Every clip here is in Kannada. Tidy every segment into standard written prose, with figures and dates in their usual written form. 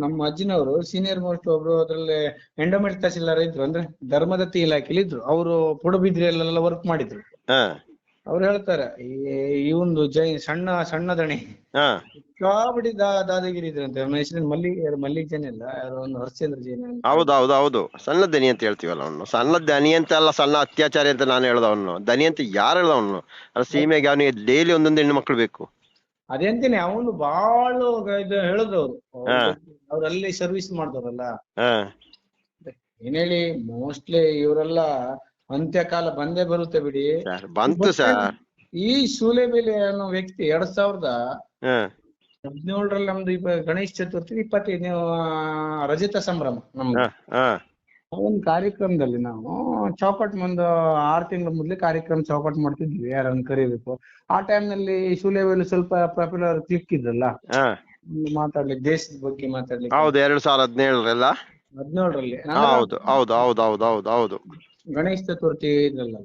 ನಮ್ಮ ಅಜ್ಜಿನವರು ಸೀನಿಯರ್ ಮೋಸ್ಟ್ ಒಬ್ರು ಅದ್ರಲ್ಲಿ ಎಂಡೋಮೆಂಟ್ ತಹಸೀಲ್ದಾರ್ ಇದ್ರು, ಅಂದ್ರೆ ಧರ್ಮದತ್ತಿ ಇಲಾಖೆಲಿ ಇದ್ರು. ಅವರು ಪಡುಬಿದ್ರಿಯಲ್ಲೆಲ್ಲ ವರ್ಕ್ ಮಾಡಿದ್ರು. ಹಾ ಅವ್ರು ಹೇಳ್ತಾರೆ, ಈ ಒಂದು ಸಣ್ಣ ದಣಿ ಹಾ ಕಾಬಡಿ ದಾದಾಗಿರಿ ಇದ್ರಂತೆ. ಅವನ ಹೆಸರು ಮಲ್ಲಿಕ್ ಜೈನ್ ಇಲ್ಲ, ಯಾರೋ ಒಂದು ಹರ್ಷೇಂದ್ರ ಜೈನ್ ಅಂತ. ಹೌದು ಸಣ್ಣ ದನಿ ಅಂತ ಹೇಳ್ತೀವಲ್ಲ ಅವನು. ಸಣ್ಣ ದನಿ ಅಂತ ಅಲ್ಲ, ಸಣ್ಣ ಅತ್ಯಾಚಾರಿ ಅಂತ ನಾನು ಹೇಳ್ದವನು. ದನಿ ಅಂತ ಯಾರು ಹೇಳ್ದವನು? ಅದು ಸೀಮೆಗೆ ಅವನಿಗೆ ಡೈಲಿ ಒಂದೊಂದು ಹೆಣ್ಣು ಮಕ್ಳು ಬೇಕು. ಅದೇಂತೀನಿ, ಅವನು ಬಾಳ ಇದು ಹೇಳಿದ್ರು ಹಾ ಅವ್ರು ಅಲ್ಲಿ ಸರ್ವಿಸ್ ಮಾಡ್ದವ್ರಲ್ಲ. ಹಾ ಏನ್ ಹೇಳಿ, ಮೋಸ್ಟ್ಲಿ ಇವರೆಲ್ಲ ಅಂತ್ಯಕಾಲ ಬಂದೇ ಬರುತ್ತೆ ಬಿಡಿ. ಸರ್ ಬಂತು ಸರ್. ಈ ಸೂಲೆಬೆಲೆ ಅನ್ನೋ ವ್ಯಕ್ತಿ 2017ರಲ್ಲಿ ನಮ್ದು ಗಣೇಶ ಚತುರ್ಥಿ 25ನೇ ರಜತ ಸಂಭ್ರಮ ನಮ್ದು. ಒಂದು ಕಾರ್ಯಕ್ರಮದಲ್ಲಿ ನಾವು ಚೌಕಟ್ ಒಂದು 6 ತಿಂಗಳ ಮೊದ್ಲೇ ಕಾರ್ಯಕ್ರಮ ಚೌಕಟ್ ಮಾಡ್ತಿದ್ವಿ, ಯಾರನ್ನ ಕರಿಬೇಕು. ಆ ಟೈಮ್ನಲ್ಲಿ ಸೂಲೆಬೆಲೆ ಸ್ವಲ್ಪ ಪಾಪ್ಯುಲರ್ ಕ್ಲಿಕ್ ಇದ್ರಲ್ಲ, ಮಾತಾಡ್ಲಿಕ್ಕೆ, ದೇಶದ ಬಗ್ಗೆ ಮಾತಾಡ್ಲಿಕ್ಕೆ. ಹೌದು, 2017 17ರಲ್ಲಿ ಹೌದು ಗಣೇಶ ಚತುರ್ಥಿ ಇದ್ರಲ್ಲ.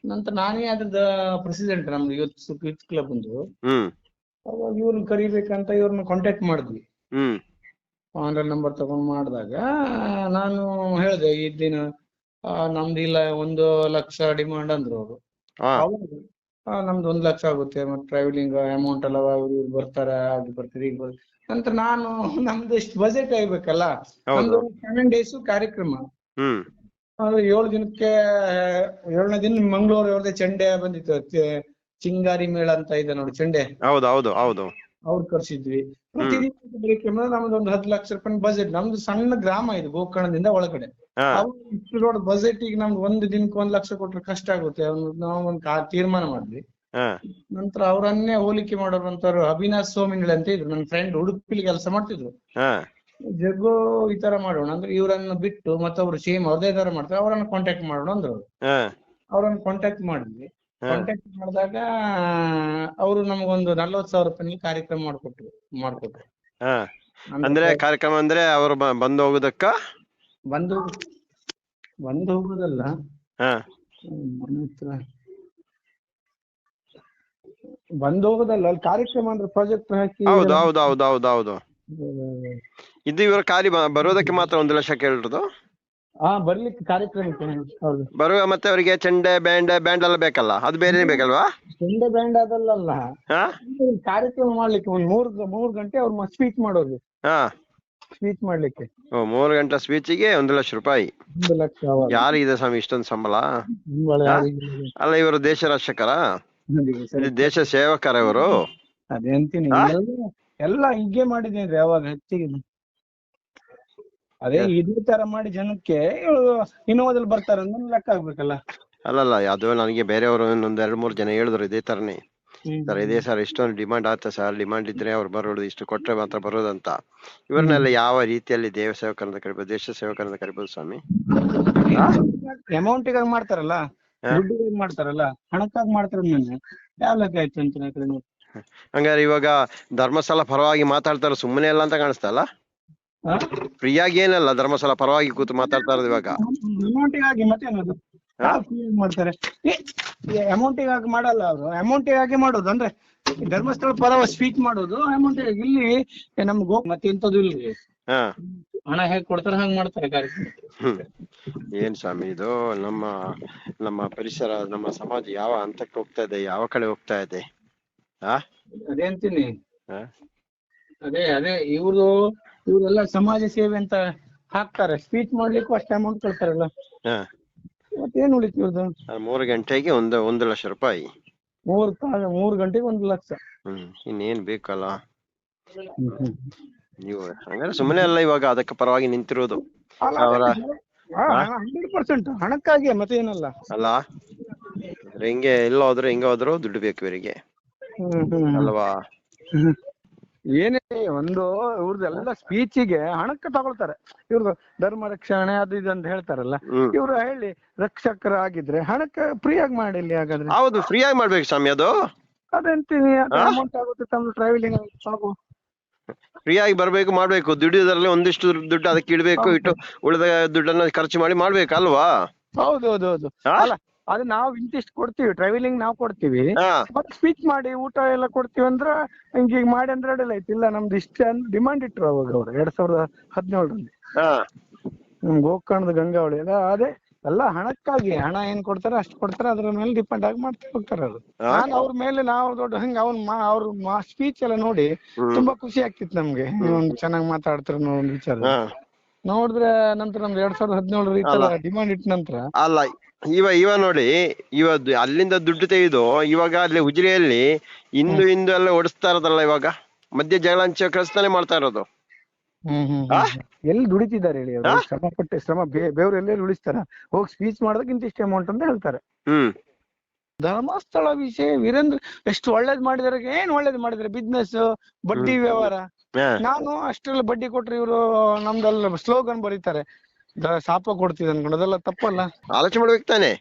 ನಂತರ ನಾನೇ ಅದ್ರದ್ದು ಪ್ರೆಸಿಡೆಂಟ್, ನಮ್ದು ಯೂತ್ ಕ್ಲಬ್ ಒಂದು. ಅವಾಗ ಇವ್ರನ್ನ ಕರಿಬೇಕಂತ ಇವ್ರನ್ನ ಕಾಂಟ್ಯಾಕ್ಟ್ ಮಾಡಿದ್ವಿ. ಆನ್ಲೈನ್ ನಂಬರ್ ತಗೊಂಡ್ ಮಾಡಿದಾಗ ನಾನು ಹೇಳಿದೆ, ಈ ದಿನ ನಮ್ದು ಇಲ್ಲ 1 ಲಕ್ಷ ಡಿಮಾಂಡ್ ಅಂದ್ರು ಅವರು. ನಮ್ದು 1 ಲಕ್ಷ ಆಗುತ್ತೆ, ಮತ್ತೆ ಟ್ರಾವೆಲಿಂಗ್ ಅಮೌಂಟ್ ಎಲ್ಲ ಇವ್ರು ಬರ್ತಾರೆ, ಅದು ಬರ್ತಾರೆ, ಈಗ ಬರ್ತಾರೆ. ನಂತರ ನಾನು ನಮ್ದು ಎಷ್ಟು ಬಜೆಟ್ ಆಗ್ಬೇಕಲ್ಲ, ನಮ್ದು 7 ಡೇಸ್ ಕಾರ್ಯಕ್ರಮ. ಅದು 7 ದಿನಕ್ಕೆ 7ನೇ ದಿನ ಮಂಗಳೂರು ಅವ್ರದೇ ಚೆಂಡೆ ಬಂದಿತ್ತು, ಚಿಂಗಾರಿ ಮೇಳ ಅಂತ ಇದೆ ನೋಡಿ, ಚೆಂಡೆ. ಅವ್ರು ಕರ್ಸಿದ್ವಿ. ಪ್ರತಿದಿನ ನಮ್ದು ಒಂದು 10 ಲಕ್ಷ ರೂಪಾಯಿ ಬಜೆಟ್. ನಮ್ದು ಸಣ್ಣ ಗ್ರಾಮ ಇದು, ಗೋಕರ್ಣದಿಂದ ಒಳಗಡೆ. ಇಷ್ಟು ದೊಡ್ಡ ಬಜೆಟ್ ಈಗ ನಮ್ದು 1 ದಿನಕ್ಕೆ 1 ಲಕ್ಷ ಕೊಟ್ರೆ ಕಷ್ಟ ಆಗುತ್ತೆ. ನಾವು ಒಂದು ತೀರ್ಮಾನ ಮಾಡಿದ್ವಿ. ನಂತರ ಅವರನ್ನೇ ಹೋಲಿಕೆ ಮಾಡೋರಂತವ್ರು ಅವಿನಾಶ್ ಸೋಮಿನಿಳೆ ಅಂತ ಇದ್ರು, ನನ್ನ ಫ್ರೆಂಡ್, ಉಡುಪಿಲಿ ಕೆಲಸ ಮಾಡ್ತಿದ್ರು. ಜಗ್ಗು ಈ ತರ ಮಾಡೋಣ ಅಂದ್ರೆ, ಇವರನ್ನ ಬಿಟ್ಟು ಮತ್ತೊಬ್ರು ಸೇಮ್ ಅದೇ ತರ ಮಾಡ್ತಾರೆ, ಅವರನ್ನ ಕಾಂಟ್ಯಾಕ್ಟ್ ಮಾಡೋಣ ಅಂದ್ರು. ಅವ್ರನ್ನ ಕಾಂಟ್ಯಾಕ್ಟ್ ಮಾಡಿದ್ವಿ. ಕಾಂಟ್ಯಾಕ್ಟ್ ಮಾಡಿದಾಗ ಅವರು ನಮಗೊಂದು 40,000 ರೂಪಾಯಿ ಕಾರ್ಯಕ್ರಮ ಮಾಡ್ಕೊಟ್ರು. ಅಂದ್ರೆ ಕಾರ್ಯಕ್ರಮ ಅಂದ್ರೆ ಅವರು ಬಂದು ಹೋಗುದಕ್ಕ ಬಂದು ಹೋಗುದಲ್ಲ, ಬಂದು ಹೋಗುದಲ್ಲ, ಅಲ್ಲಿ ಕಾರ್ಯಕ್ರಮ ಅಂದ್ರೆ ಪ್ರಾಜೆಕ್ಟ್ ಹಾಕಿ. ಹೌದು ಇದು ಇವರ ಖಾಲಿ ಬರೋದಕ್ಕೆ ಮಾತ್ರ 1 ಲಕ್ಷ ಕೇಳಿರೋದು. ಬರ್ಲಿಕ್ಕೆ ಕಾರ್ಯಕ್ರಮಕ್ಕೆ ಬರುವ. ಮತ್ತೆ ಅವರಿಗೆ ಚೆಂಡೆ ಬ್ಯಾಂಡ್ ಎಲ್ಲ ಬೇಕಲ್ಲ, ಅದು ಬೇರೆ ಬೇಕಲ್ವಾ? ಚೆಂಡೆ ಬ್ಯಾಂಡ್ ಅದಲ್ಲ, ಕಾರ್ಯಕ್ರಮ ಮಾಡ್ಲಿಕ್ಕೆ ಒಂದು 3 ಗಂಟೆ ಅವ್ರು ಸ್ಪೀಚ್ ಮಾಡೋದು. ಸ್ಪೀಚ್ ಮಾಡ್ಲಿಕ್ಕೆ 3 ಗಂಟೆ ಸ್ಪೀಚಿಗೆ 1 ಲಕ್ಷ ರೂಪಾಯಿ. 1 ಲಕ್ಷ ಯಾರಿಗಿದೆ ಸ್ವಾಮಿ ಇಷ್ಟೊಂದು ಸಂಬಳ? ಅಲ್ಲ, ಇವರು ದೇಶ ರಕ್ಷಕರ, ದೇಶ ಸೇವಕರ ಇವರು. ಅದೇಂತೀನಿ, ಎಲ್ಲ ಹೀಗೆ ಮಾಡಿದೇನ್ರಿ ಅವಾಗ ಹೆಚ್ಚಿಗೆ. ಅದೇ ಇದೇ ತರ ಮಾಡಿ ಜನಕ್ಕೆ ಇನ್ನೋದಲ್ಲಿ ಬರ್ತಾರೆ ಅಂದ್ರೆ ಲೆಕ್ಕ ಆಗ್ಬೇಕಲ್ಲ. ಅಲ್ಲಲ್ಲ, ಅದು ನನಗೆ ಬೇರೆಯವರು 1-2-3 ಜನ ಹೇಳಿದ್ರು ಇದೇ ತರನೇ. ಸರ್ ಇದೇ ಸರ್, ಇಷ್ಟೊಂದು ಡಿಮಾಂಡ್ ಆಗುತ್ತೆ ಸರ್, ಡಿಮಾಂಡ್ ಇದ್ರೆ ಅವ್ರು ಬರೋದು, ಇಷ್ಟು ಕೊಟ್ರೆ ಮಾತ್ರ ಬರೋದಂತ. ಇವ್ರನ್ನೆಲ್ಲ ಯಾವ ರೀತಿಯಲ್ಲಿ ದೇವ ಸೇವಕರನ್ನ ಕರಿಬೋದು, ದೇಶ ಸೇವಕರನ್ನ ಕರಿಬೋದು ಸ್ವಾಮಿ? ಅಮೌಂಟಿಗಾಗಿ ಮಾಡ್ತಾರಲ್ಲ, ದುಡ್ಡಿಗಾಗಿ ಮಾಡ್ತಾರಲ್ಲ, ಹಣಕ್ಕಾಗಿ ಮಾಡ್ತಾರ, ಯಾವ ಲೆಕ್ಕ ಆಯ್ತು ಅಂತ. ಹಂಗಾರೆ ಇವಾಗ ಧರ್ಮಸ್ಥಳ ಪರವಾಗಿ ಮಾತಾಡ್ತಾರ, ಸುಮ್ಮನೆ ಎಲ್ಲ ಅಂತ ಕಾಣಿಸ್ತಲ್ಲ? ಫ್ರೀಯಾಗಿ ಏನಲ್ಲ, ಧರ್ಮಸ್ಥಳ ಪರವಾಗಿ ಕೂತು ಮಾತಾಡ್ತಾ ಇರೋದು ಇವಾಗ. ಅಮೌಂಟಿಗಾಗಿ ಮತ್ತೇನದು ಮಾಡ್ತಾರೆ, ಅಮೌಂಟಿಗಾಗಿ ಮಾಡಲ್ಲ ಅವರು. ಅಮೌಂಟಿಗಾಗಿ ಮಾಡೋದು ಅಂದ್ರೆ ಧರ್ಮಸ್ಥಳ ಪರವಾಗಿ ಸ್ಪೀಚ್ ಮಾಡೋದು ಅಮೌಂಟಿಗಾಗಿ. ಇಲ್ಲಿ ನಮ್ಗೆ ಮತ್ತೆ ಇಂಥದ್ದು ಇಲ್ಲಿ ಹಣ ಹೇಗ್ ಕೊಡ್ತಾರೆ ಹಂಗ್ ಮಾಡ್ತಾರೆ ಕಾರ್ಯಕ್ರಮ. ಏನ್ ಸ್ವಾಮಿ ಇದು? ನಮ್ಮ ಪರಿಸರ, ನಮ್ಮ ಸಮಾಜ ಯಾವ ಹಂತಕ್ಕೆ ಹೋಗ್ತಾ ಇದೆ, ಯಾವ ಕಡೆ ಹೋಗ್ತಾ ಇದೆ? ಅದೇ ಅಂತೀನಿ. ಅದೇ ಇವರೆಲ್ಲ ಸಮಾಜ ಸೇವೆ ಅಂತ ಹಾಕ್ತಾರೆ, ಸ್ಪೀಚ್ ಮಾಡ್ಲಿಕ್ಕೂ ಅಷ್ಟೇ ಅಮೌಂಟ್ ಕೊಡ್ತಾರಲ್ಲ, ಮತ್ತೇನ್ ಉಳಿತು ಇವ್ರದ್ದು? 3 ಗಂಟೆಗೆ 1 ಲಕ್ಷ ರೂಪಾಯಿ. 3 ಗಂಟೆಗೆ 1 ಲಕ್ಷ. ಇನ್ನೇನ್ ಬೇಕಲ್ಲ ನೀವು? ಹಂಗಾರೆ ಸುಮ್ಮನೆ ಅಲ್ಲ ಇವಾಗ ಅದಕ್ಕೆ ಪರವಾಗಿ ನಿಂತಿರೋದು. 100% ಹಣಕ್ಕಾಗಿ, ಮತ್ತೆ ಏನಲ್ಲ ಅಲ್ಲ. ಹಿಂಗೆ ಹಿಂಗ ಹೋದ್ರು ದುಡ್ಡು ಬೇಕು ಇವರಿಗೆ ಅಲ್ವಾ? ಏನೇ ಒಂದು ಇವ್ರದೆಲ್ಲ ಸ್ಪೀಚಿಗೆ ಹಣಕ್ಕೆ ತಗೊಳ್ತಾರೆ. ಇವ್ರದ್ದು ಧರ್ಮ ರಕ್ಷಣೆ ಅದು ಇದು ಅಂತ ಹೇಳ್ತಾರಲ್ಲ, ಇವ್ರು ಹೇಳಿ ರಕ್ಷಕರಾಗಿದ್ರೆ ಹಣಕ್ಕೆ ಫ್ರೀ ಆಗಿ ಮಾಡಿಲ್ಲ. ಹಾಗಾದ್ರೆ ಹೌದು, ಫ್ರೀ ಆಗಿ ಮಾಡ್ಬೇಕು ಸ್ವಾಮಿ. ಅದು ಅದಂತೀನಿ, ಅಮೌಂಟ್ ಆಗುತ್ತೆ, ತಮ್ಮ ಟ್ರಾವೆಲಿಂಗ್ ಸಾಕು. ಫ್ರೀ ಆಗಿ ಬರ್ಬೇಕು, ಮಾಡ್ಬೇಕು. ದುಡಿಯೋದ್ರಲ್ಲಿ ಒಂದಿಷ್ಟು ದುಡ್ಡು ಅದಕ್ಕೆ ಇಡ್ಬೇಕು, ಇಟ್ಟು ಉಳಿದ ದುಡ್ಡನ್ನ ಖರ್ಚು ಮಾಡ್ಬೇಕಲ್ವಾ? ಹೌದೌದು. ಅಲ್ಲ ಅದು ನಾವು ಇಂತಿಷ್ಟು ಕೊಡ್ತೀವಿ, ಟ್ರಾವೆಲಿಂಗ್ ನಾವು ಕೊಡ್ತೀವಿ, ಹಾ ಮತ್ತೆ ಸ್ಪೀಚ್ ಮಾಡಿ ಊಟ ಎಲ್ಲ ಕೊಡ್ತೀವಿ ಅಂದ್ರ ಹಿಂಗ ಈಗ ಮಾಡಿ ಅಂದ್ರೆ ಅಡ್ಡಿಲ್ಲ ಐತಿ. ಇಲ್ಲ ನಮ್ದು ಇಷ್ಟ ಡಿಮಾಂಡ್ ಇಟ್ರು ಅವಾಗ ಅವ್ರು 2017ರಲ್ಲಿ ಹಾ ಗೋಕರ್ಣದ ಗಂಗಾವಳಿ ಎಲ್ಲ ಅದೇ ಎಲ್ಲ ಹಣಕ್ಕಾಗಿ. ಹಣ ಏನ್ ಕೊಡ್ತಾರೆ ಅಷ್ಟು ಕೊಡ್ತಾರೆ, ಅದ್ರ ಮೇಲೆ ಡಿಪೆಂಡ್ ಆಗಿ ಮಾಡ್ತಾ ಹೋಗ್ತಾರೆ ಅದು. ನಾನು ಅವ್ರ ಮೇಲೆ ನಾವು ದೊಡ್ಡ ಹಂಗ ಅವ್ರ ಸ್ಪೀಚ್ ಎಲ್ಲ ನೋಡಿ ತುಂಬಾ ಖುಷಿ ಆಗ್ತಿತ್ತು ನಮ್ಗೆ. ಚೆನ್ನಾಗಿ ಮಾತಾಡ್ತಾರೆ ಅನ್ನೋ ಒಂದು ವಿಚಾರ ನೋಡಿದ್ರೆ. ನಂತರ ನಮ್ದು 2017 ಈ ತರ ಡಿಮಾಂಡ್ ಇಟ್ಟ ನಂತರ ಅಲ್ಲ ಇವ ನೋಡಿ, ಅಲ್ಲಿಂದ ದುಡ್ಡು ತೆಗೆದು ಇವಾಗ ಅಲ್ಲಿ ಉಜಿರೆಯಲ್ಲಿ ಇಂದು ಎಲ್ಲ ಓಡಿಸ್ತಾ ಇರೋದಲ್ಲ, ಇವಾಗ ಮಧ್ಯ ಜಗಳ ಹಂಚ ಕೆಲಸನೇ ಮಾಡ್ತಾ ಇರೋದು. ಎಲ್ಲಿ ದುಡಿತಿದ್ದಾರೆ ಹೇಳಿ ಅವರು? ಶ್ರಮ ಪಟ್ಟೆ ಬೇವ್ರು ಎಲ್ಲೆಲ್ಲಿ ಉಳಿಸ್ತಾರ? ಹೋಗಿ ಸ್ಪೀಚ್ ಮಾಡೋದಕ್ಕಿಂತ ಇಷ್ಟ ಅಮೌಂಟ್ ಅಂತ ಹೇಳ್ತಾರೆ. ಧರ್ಮಸ್ಥಳ ವಿಷಯ ವೀರೇಂದ್ರ ಎಷ್ಟು ಒಳ್ಳೇದ್ ಮಾಡಿದಾರೆ, ಏನ್ ಒಳ್ಳೇದ್ ಮಾಡಿದಾರೆ? ಬಿಸ್ನೆಸ್, ಬಡ್ಡಿ ವ್ಯವಹಾರ. ನಾನು ಅಷ್ಟೆಲ್ಲ ಬಡ್ಡಿ ಕೊಟ್ರೆ ಇವರು ನಮ್ದೆಲ್ಲ ಸ್ಲೋಗನ್ ಬರೀತಾರೆ, ಶಾಪ ಕೊಡ್ತಿದ್ ಅನ್ಕೊಂಡು. ಅದೆಲ್ಲ ತಪ್ಪಲ್ಲ. ಆಲೋಚನೆ ಮಾಡ್ಬೇಕು ತಾನೆ.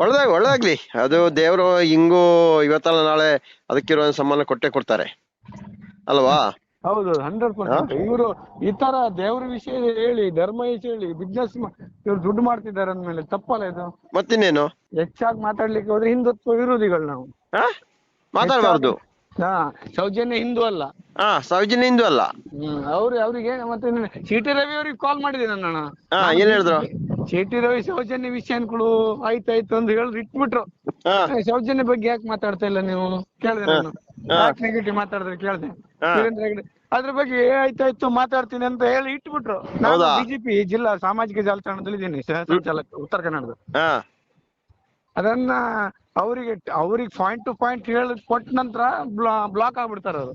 ಒಳ್ಳೇದಾಗ್ಲಿ, ಅದು ದೇವ್ರು ಹಿಂಗೂ ಇವತ್ತಲ್ಲ ನಾಳೆ ಅದಕ್ಕಿರೋ ಸಮ್ಮಾನ ಕೊಟ್ಟೆ ಕೊಡ್ತಾರೆ ಅಲ್ವಾ? ಹೌದು, 100%. ಇವರು ಈ ತರ ದೇವ್ರ ವಿಷಯ ಹೇಳಿ, ಧರ್ಮ ವಿಷಯ ಹೇಳಿ ಬಿಸ್ನೆಸ್ ಇವ್ರು ದುಡ್ಡು ಮಾಡ್ತಿದ್ದಾರೆ ಅಂದ್ಮೇಲೆ ತಪ್ಪಲ್ಲ ಇದು? ಮತ್ತಿನ್ನೇನು ಹೆಚ್ಚಾಗಿ ಮಾತಾಡ್ಲಿಕ್ಕೆ ಹೋದ್ರೆ ಹಿಂದುತ್ವ ವಿರೋಧಿಗಳು ನಾವು. ಮಾತಾಡಬಾರ್ದು. ಸೌಜನ್ಯ ಹಿಂದೂ ಅಲ್ಲ. ಸೌಜನ್ಯ ಹಿಂದೂ ಅಲ್ಲ. ಅವ್ರಿಗೆ ಮತ್ತೆ ಸಿಟಿ ರವಿ ಅವ್ರಿಗೆ ಕಾಲ್ ಮಾಡಿದೆ ನನ್ನ. ಏನ್ ಹೇಳಿದ್ರು? ಸಿಟಿ ರವಿ ಸೌಜನ್ಯ ವಿಷಯ ಅನ್ಕೊಳು ಆಯ್ತಾಯ್ತು ಅಂತ ಹೇಳಿದ್ರು, ಇಟ್ಬಿಟ್ರು. ಸೌಜನ್ಯ ಬಗ್ಗೆ ಯಾಕೆ ಮಾತಾಡ್ತಾ ಇಲ್ಲ ನೀವು ಕೇಳಿದೆ ನಾನು. ಯಾಕೆ ನೆಗೆಟಿವ್ ಮಾತಾಡಿದ್ರೆ ಕೇಳಿದೆ. ಅದ್ರ ಬಗ್ಗೆ ಆಯ್ತಾಯ್ತು ಮಾತಾಡ್ತೀನಿ ಅಂತ ಹೇಳಿ ಇಟ್ಬಿಟ್ರು. ನಾನು ಬಿಜೆಪಿ ಜಿಲ್ಲಾ ಸಾಮಾಜಿಕ ಜಾಲತಾಣದಲ್ಲಿ ಇದ್ದೀನಿ, ಸಂಚಾಲಕ, ಉತ್ತರ ಕನ್ನಡದ. ಅದನ್ನ ಅವ್ರಿಗೆ ಪಾಯಿಂಟ್ ಟು ಪಾಯಿಂಟ್ ಹೇಳಿ ಕೊಟ್ಟ ನಂತರ ಬ್ಲಾಕ್ ಆಗ್ಬಿಡ್ತಾರ ಅವರು.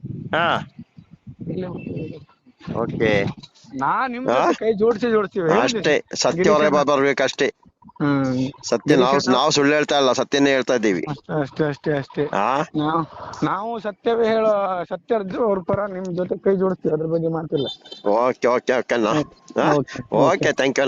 ನಾನ್ ನಿಮ್ ಕೈ ಜೋಡಿಸ್ತೀವಿ ಅಷ್ಟೇ. ಸತ್ಯ ಹೊರಗೆ ಬರ್ಬೇಕಷ್ಟೇ. ಸತ್ಯ ನಾವು ಸುಳ್ಳು ಹೇಳ್ತಾ ಇಲ್ಲ, ಸತ್ಯನೇ ಹೇಳ್ತಾ ಇದ್ದೀವಿ. ಅಷ್ಟೇ. ನಾವು ಸತ್ಯವೇ ಸತ್ಯ ಅವ್ರ ಪರ ನಿಮ್ ಜೊತೆ ಕೈ ಜೋಡಿಸ್ತೀವಿ, ಅದ್ರ ಬಗ್ಗೆ ಮಾತಿಲ್ಲ. Okay thank you.